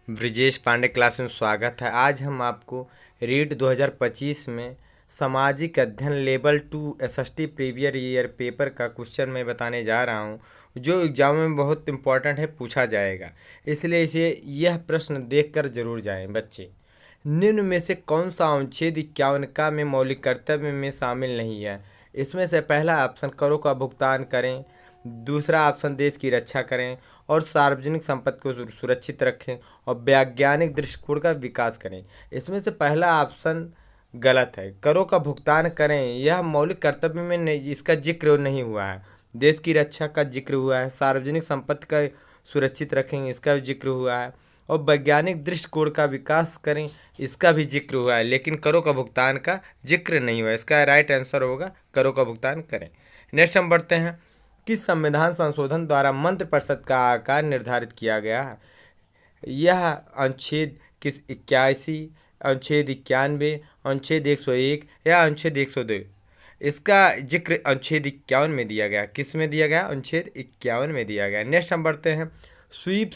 Brijesh Pandey class में स्वागत है। आज हम आपको रीट 2025 में सामाजिक अध्ययन level 2 SST praevia year paper का क्वेश्चन मैं बताने जा रहा हूं, जो एग्जाम में बहुत इंपॉर्टेंट है, पूछा जाएगा। इसलिए इसे यह प्रश्न देखकर जरूर जाएं बच्चे। निम्न में से कौन सा अनुच्छेद 51 का में मौलिक कर्तव्य में शामिल नहीं है? इसमें से पहला ऑप्शन करों का भुगतान करें, दूसरा ऑप्शन देश की रक्षा करें और सार्वजनिक संपत्ति को सुरक्षित रखें और वैज्ञानिक दृष्टिकोण का विकास करें। इसमें से पहला ऑप्शन गलत है। करों का भुगतान करें यह मौलिक कर्तव्य में नहीं, इसका जिक्र नहीं हुआ है। देश की रक्षा का जिक्र हुआ है, सार्वजनिक संपत्ति का सुरक्षित रखेंगे इसका भी जिक्र हुआ है और वैज्ञानिक दृष्टिकोण का विकास करें इसका भी जिक्र हुआ है, लेकिन करों का भुगतान का जिक्र नहीं हुआ। इसका राइट आंसर होगा करों का भुगतान करें। नेक्स्ट हम बढ़ते हैं। किस संविधान संशोधन द्वारा मंत्रिपरिषद का आकार निर्धारित किया गया है? यह अनुच्छेद किस 81, अनुच्छेद 91, अनुच्छेद 101 या अनुच्छेद 102? इसका जिक्र अनुच्छेद 51 में दिया गया। किस में दिया गया? अनुच्छेद 51 में दिया गया। नेक्स्ट हम बढ़ते हैं। स्वीप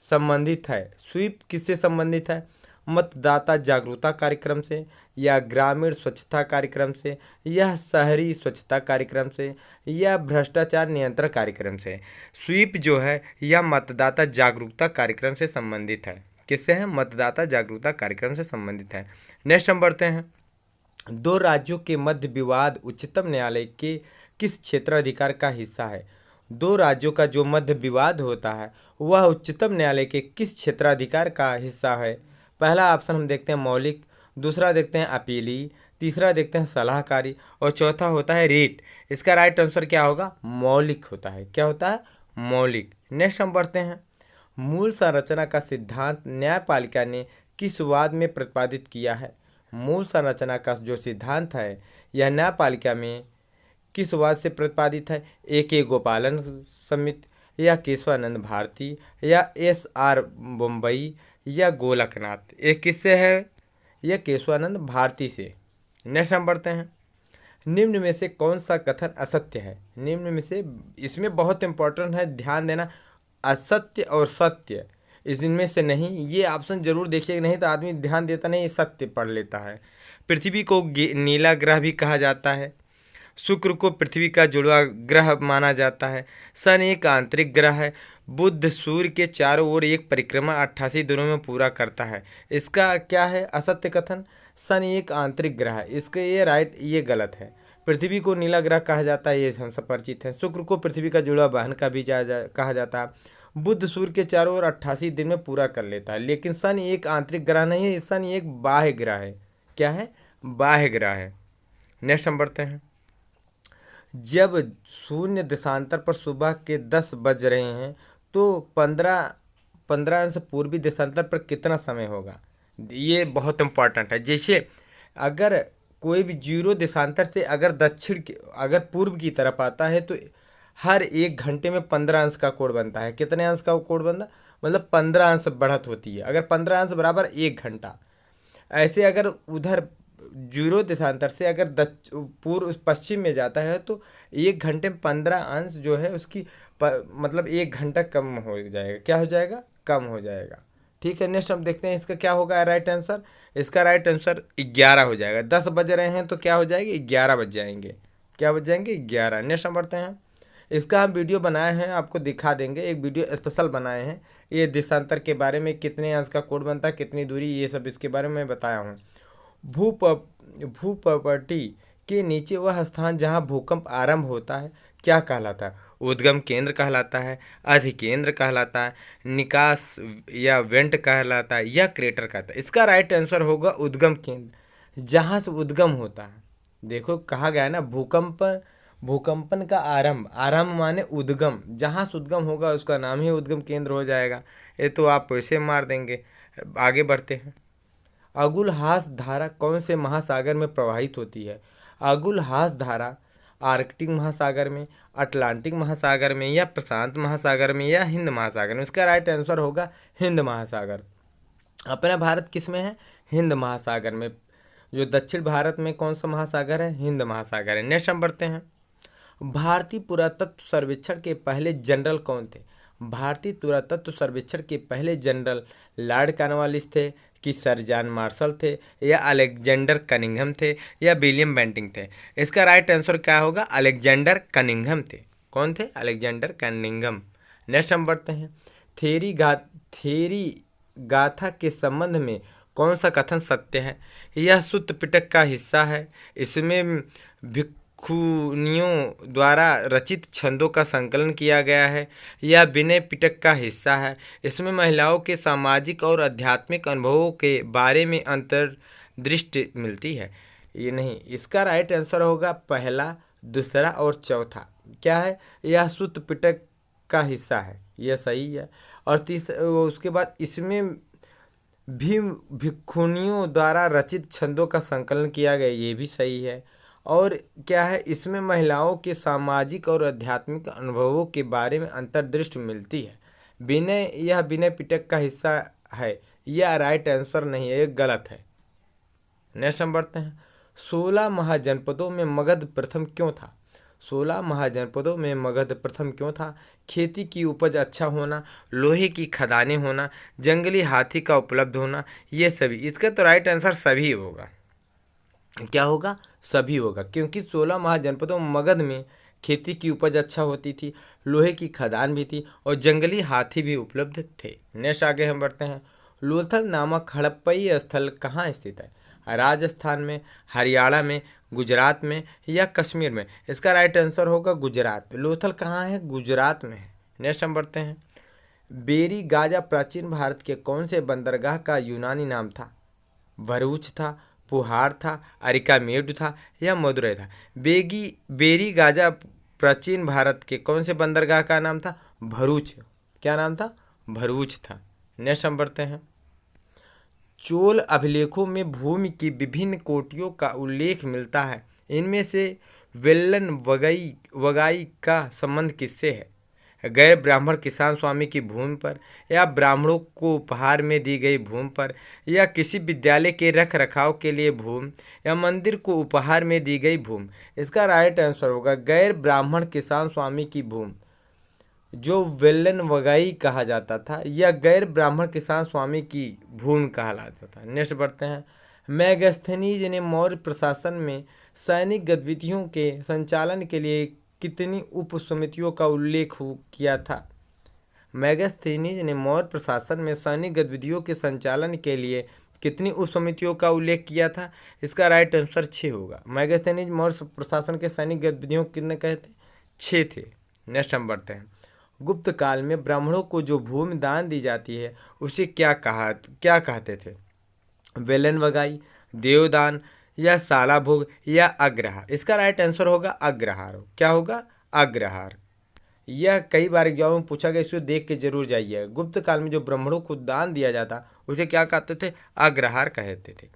संबंधित है, स्वीप किससे संबंधित है? मतदाता जागरूकता कार्यक्रम से या ग्रामीण स्वच्छता कार्यक्रम से या शहरी स्वच्छता कार्यक्रम से या भ्रष्टाचार नियंत्रण कार्यक्रम से? स्वीप जो है यह मतदाता जागरूकता कार्यक्रम से संबंधित है। किससे है? मतदाता जागरूकता कार्यक्रम से संबंधित है। नेक्स्ट हम बढ़ते हैं। दो राज्यों के मध्य विवाद उच्चतम न्यायालय के किस क्षेत्राधिकार का हिस्सा है? दो राज्यों का जो मध्य विवाद होता है वह उच्चतम न्यायालय के किस क्षेत्राधिकार का हिस्सा है? पहला ऑप्शन हम देखते हैं मौलिक, दूसरा देखते हैं अपीली, तीसरा देखते हैं सलाहकारी और चौथा होता है रीट। इसका राइट आंसर क्या होगा? मौलिक होता है। क्या होता है? मौलिक। नेक्स्ट हम बढ़ते हैं। मूल संरचना का सिद्धांत न्यायपालिका ने किस वाद में प्रतिपादित किया है? मूल संरचना का जो सिद्धांत है यह न्यायपालिका में किस वाद से प्रतिपादित है? ए गोपालन समिति या केशवानंद भारती या एस.आर. बम्बई या गोलकनाथ? ये किससे है? यह केशवानंद भारती से। नेक्स्ट हम बढ़ते हैं। निम्न में से कौन सा कथन असत्य है? निम्न में से, इसमें बहुत इंपॉर्टेंट है, ध्यान देना। असत्य और सत्य इनमें से नहीं, ये ऑप्शन जरूर देखिएगा, नहीं तो आदमी ध्यान देता नहीं, सत्य पढ़ लेता है। पृथ्वी को नीला ग्रह भी कहा जाता है। शुक्र को पृथ्वी का जुड़वा ग्रह माना जाता है। शनि एक आंतरिक ग्रह है। बुध सूर्य के चारों ओर एक परिक्रमा 88 दिनों में पूरा करता है। इसका क्या है असत्य कथन? शनि एक आंतरिक ग्रह है, इसके ये राइट, ये गलत है। पृथ्वी को नीला ग्रह कहा जाता है, ये हम सब परिचित हैं। शुक्र को पृथ्वी का जुड़वा बहन का भी कहा जाता है। बुध सूर्य के चारों ओर 88 दिन में पूरा कर लेता है। लेकिन शनि एक आंतरिक ग्रह नहीं है, शनि एक बाह्य ग्रह है। क्या है? बाह्य ग्रह है। नेक्स्ट हम बढ़ते हैं। जब शून्य देशांतर पर सुबह के 10 बज रहे हैं तो 15 अंश पूर्वी देशांतर पर कितना समय होगा? ये बहुत इंपॉर्टेंट है। जैसे अगर कोई भी 0 देशांतर से अगर पूर्व की तरफ आता है तो हर 1 घंटे में 15 अंश का कोण बनता है। कितने अंश का कोण बनता? मतलब 15 अंश बढ़त होती है। अगर 15 अंश बराबर 1 घंटा। ऐसे अगर उधर 0 देशांतर से अगर पूर्व पश्चिम में जाता है तो 1 घंटे में 15 अंश जो है उसकी मतलब 1 घंटा कम हो जाएगा। क्या हो जाएगा? कम हो जाएगा। ठीक है। नेक्स्ट हम देखते हैं इसका क्या होगा राइट आंसर। इसका राइट आंसर 11 हो जाएगा। 10 बज रहे हैं तो क्या हो जाएगी? 11 बज जाएंगे। क्या बज जाएंगे? 11। नेक्स्ट हम बढ़ते हैं। इसका हम वीडियो बनाए हैं, आपको दिखा देंगे। एक वीडियो स्पेशल बनाए हैं, ये देशांतर के बारे में, कितने अंश का कोण बनता है, कितनी दूरी, ये सब इसके बारे में बताया हूँ। भूप्रपटी के नीचे वह स्थान जहाँ भूकंप आरंभ होता है क्या कहलाता है? उद्गम केंद्र कहलाता है, अधिकेंद्र कहलाता है, निकास या वेंट कहलाता है या क्रेटर कहलाता है? इसका राइट आंसर होगा उद्गम केंद्र, जहाँ से उद्गम होता है। देखो कहा गया है ना, भूकंपन का आरंभ, आरंभ माने उद्गम, जहाँ से उद्गम होगा उसका नाम ही उद्गम केंद्र हो जाएगा। ये तो आप वैसे मार देंगे। आगे बढ़ते हैं। अगुलहास धारा कौन से महासागर में प्रवाहित होती है? अगुलहास धारा आर्कटिक महासागर में, अटलांटिक महासागर में या प्रशांत महासागर में या हिंद महासागर में? इसका राइट आंसर होगा हिंद महासागर। अपना भारत किस में है? हिंद महासागर में। जो दक्षिण भारत में कौन सा महासागर है? हिंद महासागर है। नेक्स्ट हम बढ़ते हैं। भारतीय पुरातत्व सर्वेक्षण के पहले जनरल कौन थे? भारतीय पुरातत्व सर्वेक्षण के पहले जनरल लॉर्ड कॉर्नवालिस थे कि सर जॉन मार्शल थे या अलेक्जेंडर कनिंघम थे या विलियम बेंटिंक थे? इसका राइट आंसर क्या होगा? अलेक्जेंडर कनिंघम थे। कौन थे? Alexander Cunningham. नेक्स्ट हम बढ़ते हैं। थेरी गाथा के संबंध में कौन सा कथन सत्य है? यह सुत्त पिटक का हिस्सा है, इसमें भिक्षुनियों द्वारा रचित छंदों का संकलन किया गया है, यह विनय पिटक का हिस्सा है, इसमें महिलाओं के सामाजिक और आध्यात्मिक अनुभवों के बारे में अंतर्दृष्टि मिलती है। ये नहीं, इसका राइट आंसर होगा पहला, दूसरा और चौथा। क्या है? यह सुत्त पिटक का हिस्सा है, यह सही है। और उसके बाद इसमें भी भिक्षुनियों द्वारा रचित छंदों का संकलन किया गया, ये भी सही है। और क्या है? इसमें महिलाओं के सामाजिक और आध्यात्मिक अनुभवों के बारे में अंतर्दृष्टि मिलती है। यह विनय पिटक का हिस्सा है, यह राइट आंसर नहीं है, ये गलत है। नेक्स्ट हम बढ़ते हैं। 16 महाजनपदों में मगध प्रथम क्यों था? 16 महाजनपदों में मगध प्रथम क्यों था? खेती की उपज अच्छा होना, लोहे की खदानें होना, जंगली हाथी का उपलब्ध होना, ये सभी। इसका तो राइट आंसर सभी होगा। क्या होगा? सभी होगा, क्योंकि 16 महाजनपदों मगध में खेती की उपज अच्छा होती थी, लोहे की खदान भी थी और जंगली हाथी भी उपलब्ध थे। नेक्स्ट आगे हम बढ़ते हैं। लोथल नामक हड़प्पई स्थल कहाँ स्थित है? राजस्थान में, हरियाणा में, गुजरात में या कश्मीर में? इसका राइट आंसर होगा गुजरात। लोथल कहाँ है? गुजरात में है। नेक्स्ट हम बढ़ते हैं। बेरी गाजा प्राचीन भारत के कौन से बंदरगाह का यूनानी नाम था? भरूच था, पुहार था, अरिकामेड था या मदुरै था? बेरी गाजा प्राचीन भारत के कौन से बंदरगाह का नाम था? भरूच। क्या नाम था? भरूच था। नेक्स्ट हम बढ़ते हैं। चोल अभिलेखों में भूमि की विभिन्न कोटियों का उल्लेख मिलता है, इनमें से वेल्लन वगाई का संबंध किससे है? गैर ब्राह्मण किसान स्वामी की भूमि पर, या ब्राह्मणों को उपहार में दी गई भूमि पर, या किसी विद्यालय के रख रखाव के लिए भूमि, या मंदिर को उपहार में दी गई भूमि? इसका राइट आंसर होगा गैर ब्राह्मण किसान स्वामी की भूमि, जो वेल्लन वगाई कहा जाता था, या गैर ब्राह्मण किसान स्वामी की भूमि कहा जाता था। नेक्स्ट बढ़ते हैं। मैगस्थनीज ने मौर्य प्रशासन में सैनिक गतिविधियों के संचालन के लिए कितनी उप समितियों का उल्लेख किया था? मैगस्थनीज ने मौर्य प्रशासन में सैनिक गतिविधियों के संचालन के लिए कितनी उप समितियों का उल्लेख किया था? इसका राइट आंसर 6 होगा। मैगस्थनीज मौर्य प्रशासन के सैनिक गतिविधियों कितने कहे थे? 6 थे। नेक्स्ट हम बढ़ते हैं। गुप्त काल में ब्राह्मणों को जो भूमि दान दी जाती है उसे क्या कहते थे? वेलन वगाई, देवदान या साला भोग या अग्रहार? इसका राइट आंसर होगा अग्रहार। क्या होगा? अग्रहार। यह कई बार एग्जाम में पूछा गया, इसको देख के जरूर जाइए। गुप्त काल में जो ब्राह्मणों को दान दिया जाता उसे क्या कहते थे? अग्रहार कहते थे।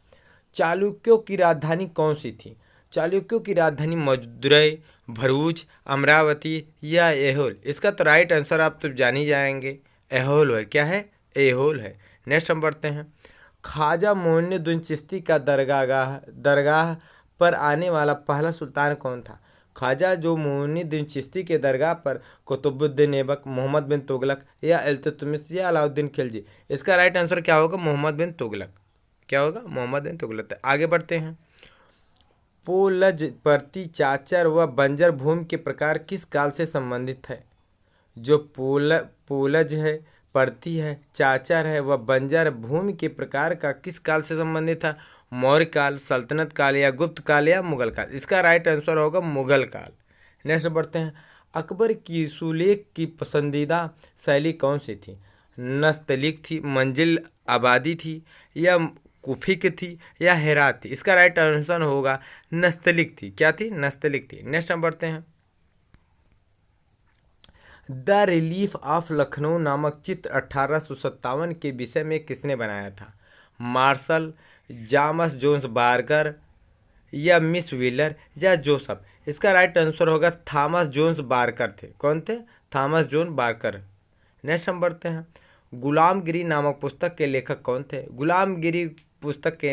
चालुक्यों की राजधानी कौन सी थी? चालुक्यों की राजधानी मदुरै, भरूच, अमरावती या ऐहोल? इसका तो राइट आंसर आप तो जान ही जाएंगे, ऐहोल है। क्या है? ऐहोल है। नेक्स्ट हम बढ़ते हैं। ख्वाजा मोइनुद्दीन चिश्ती का दरगाह पर आने वाला पहला सुल्तान कौन था? ख्वाजा जो मोइनुद्दीन चिश्ती के दरगाह पर कुतुबुद्दीन ऐबक, मोहम्मद बिन तुगलक या इल्तुतमिश या अलाउद्दीन खिलजी? इसका राइट आंसर क्या होगा? मोहम्मद बिन तुगलक। क्या होगा? मोहम्मद बिन तुगलक। आगे बढ़ते हैं। पोलज, परती, चाचर व बंजर भूमि के प्रकार किस काल से संबंधित है? जो पोलज है, परती है, चाचर है व बंजर भूमि के प्रकार का किस काल से संबंधित था? मौर्य काल, सल्तनत काल या गुप्त काल या मुगल काल? इसका राइट आंसर होगा मुगल काल। नेक्स्ट बढ़ते हैं। अकबर की सुलेख की पसंदीदा शैली कौन सी थी? नस्तलीक थी, मंजिल आबादी थी या कुफिक थी या हेरात थी? इसका राइट आंसर होगा नस्तलीक थी। क्या थी? नस्तलीक थी। नेक्स्ट हम बढ़ते हैं। द रिलीफ ऑफ लखनऊ नामक चित्र 1857 के विषय में किसने बनाया था? मार्शल, जॉमस जोन्स बार्कर या मिस व्हीलर या जोसेफ? इसका राइट आंसर होगा थॉमस जोन्स बार्कर थे। कौन थे? Thomas zone Barker. नेक्स्ट हम बढ़ते हैं। गुलामगिरी नामक पुस्तक के लेखक कौन थे? गुलामगिरी पुस्तक के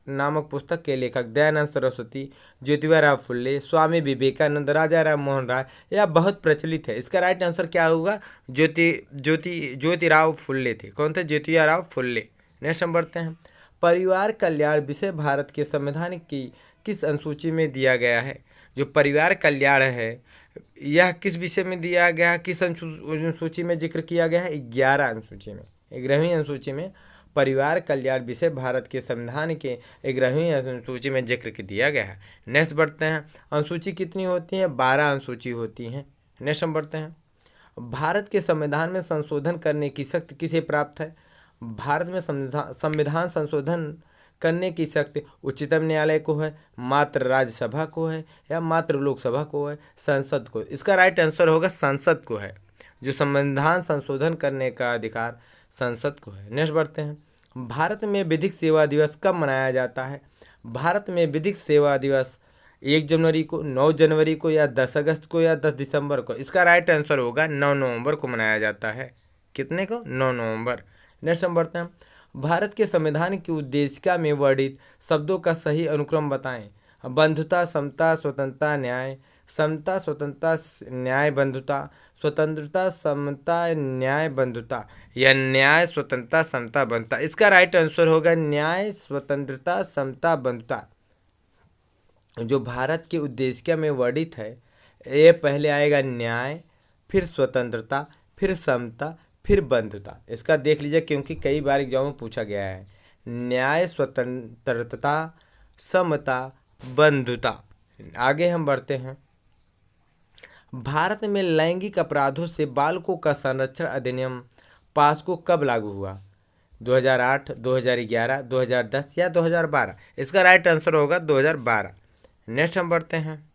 नामक पुस्तक के लेखक दयानंद सरस्वती, ज्योतिबा राव फुल्ले, स्वामी विवेकानंद, राजा राम मोहन राय, यह बहुत प्रचलित है। इसका राइट आंसर क्या होगा? ज्योतिराव फुल्ले थे। कौन थे? ज्योतिराव फुल्ले। नेक्स्ट हम बढ़ते हैं। परिवार कल्याण विषय भारत के संविधान की किस अनुसूची में दिया गया है? जो परिवार कल्याण है यह किस विषय में दिया गया है, किस अनुसूची में जिक्र किया गया है? 11 अनुसूची में, 11वीं अनुसूची में परिवार कल्याण विषय भारत के संविधान के 11वीं अनुसूची में जिक्र दिया गया है। नेक्स्ट बढ़ते हैं। अनुसूची कितनी होती है? 12 अनुसूची होती हैं। नेक्स्ट हम बढ़ते हैं। भारत के संविधान में संशोधन करने की शक्ति किसे प्राप्त है? भारत में संविधान संशोधन करने की शक्ति उच्चतम न्यायालय को है, मात्र राज्यसभा को है, या मात्र लोकसभा को है, संसद को? इसका राइट आंसर होगा संसद को है। जो संविधान संशोधन करने का अधिकार संसद को है। नेक्स्ट बढ़ते हैं। भारत में विधिक सेवा दिवस कब मनाया जाता है? भारत में विधिक सेवा दिवस 1 जनवरी को, 9 जनवरी को, या 10 अगस्त को, या 10 दिसंबर को? इसका राइट आंसर होगा 9 नवंबर को मनाया जाता है। कितने को? 9 नवंबर। नेक्स्ट हम बढ़ते हैं। भारत के संविधान की उद्देशिका में वर्णित शब्दों का सही अनुक्रम बताएं। बंधुता, समता, स्वतंत्रता, न्याय। समता, स्वतंत्रता, न्याय, बंधुता। स्वतंत्रता, समता, न्याय, बंधुता, या न्याय, स्वतंत्रता, समता, बंधुता? इसका राइट आंसर होगा न्याय, स्वतंत्रता, समता, बंधुता। जो भारत की उद्देशिका में वर्णित है ये पहले आएगा न्याय, फिर स्वतंत्रता, फिर समता, फिर बंधुता। इसका देख लीजिए क्योंकि कई बार एग्जाम में पूछा गया है। न्याय, स्वतंत्रता, समता, बंधुता। आगे हम बढ़ते हैं। भारत में लैंगिक अपराधों से बालकों का संरक्षण अधिनियम पास्को कब लागू हुआ? 2008, 2011, 2010 या 2012? इसका राइट आंसर होगा 2012। नेक्स्ट हम बढ़ते हैं।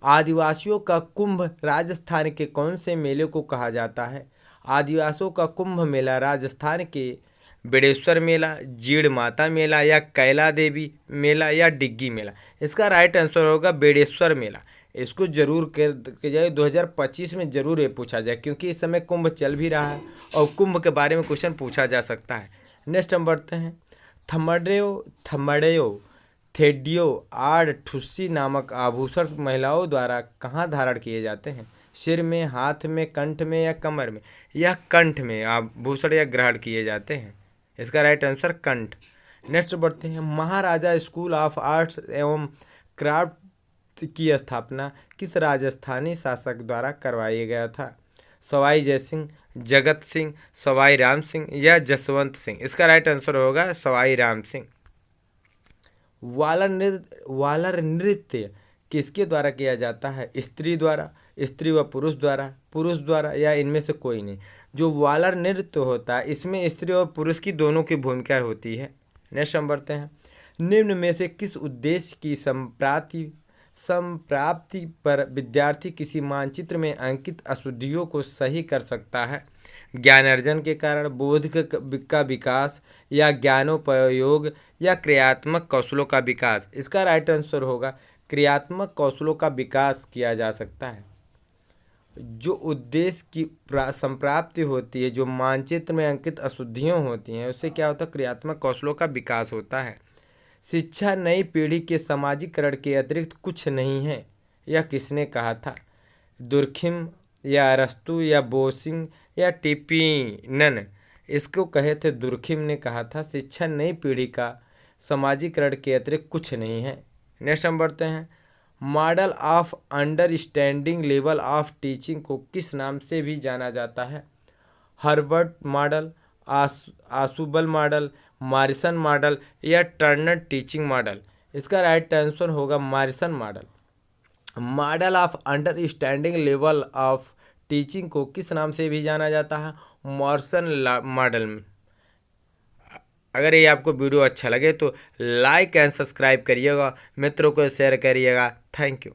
आदिवासियों का कुंभ राजस्थान के कौन से मेले को कहा जाता है? आदिवासियों का कुंभ मेला राजस्थान के बेड़ेश्वर मेला, जीड़ माता मेला, या कैला देवी मेला, या डिग्गी मेला? इसका राइट आंसर होगा बेड़ेश्वर मेला। इसको जरूर कर जाए 2025 में जरूर ये पूछा जाए क्योंकि इस समय कुंभ चल भी रहा है और कुंभ के बारे में क्वेश्चन पूछा जा सकता है। नेक्स्ट हम बढ़ते हैं। थमड़ेयो, थेडियो, आड़, ठुस्सी नामक आभूषण महिलाओं द्वारा कहाँ धारण किए जाते हैं? सिर में, हाथ में, कंठ में, या कमर में? यह कंठ में आभूषण या ग्रहण किए जाते हैं। इसका राइट आंसर कंठ। नेक्स्ट बढ़ते हैं। महाराजा स्कूल ऑफ आर्ट्स एवं क्राफ्ट की स्थापना किस राजस्थानी शासक द्वारा करवाया गया था? सवाई जयसिंह, जगत सिंह, सवाई राम सिंह, या जसवंत सिंह? इसका राइट आंसर होगा सवाई राम सिंह। वालर नृत्य किसके द्वारा किया जाता है? स्त्री द्वारा, स्त्री व पुरुष द्वारा, या इनमें से कोई नहीं? जो वालर नृत्य होता है इसमें स्त्री और पुरुष की दोनों की भूमिका होती है। नेक्स्ट हम बढ़ते हैं। निम्न में से किस उद्देश्य की संप्राप्ति पर विद्यार्थी किसी मानचित्र में अंकित अशुद्धियों को सही कर सकता है? ज्ञान अर्जन के कारण, बोध का विकास, या ज्ञानोपयोग, या क्रियात्मक कौशलों का विकास? इसका राइट आंसर होगा क्रियात्मक कौशलों का विकास किया जा सकता है। जो उद्देश्य की संप्राप्ति होती है, जो मानचित्र में अंकित अशुद्धियाँ होती हैं, उससे क्या होता है? क्रियात्मक कौशलों का विकास होता है। शिक्षा नई पीढ़ी के समाजीकरण के अतिरिक्त कुछ नहीं है, यह किसने कहा था? दुर्खिम, या अरस्तु, या बोसिंग, या टिपिनन? इसको कहे थे दुर्खिम ने कहा था शिक्षा नई पीढ़ी का समाजीकरण के अतिरिक्त कुछ नहीं है। नेक्स्ट हम बढ़ते हैं। Model of understanding level of teaching को किस नाम से भी जाना जाता है? Herbart model, Ausubel model, Morrison model, या टर्नर टीचिंग मॉडल? इसका राइट आंसर होगा Morrison model. Model of understanding level of teaching को किस नाम से भी जाना जाता है? Morrison model. अगर ये आपको वीडियो अच्छा लगे तो लाइक एंड सब्सक्राइब करिएगा, मित्रों को शेयर करिएगा। Thank you.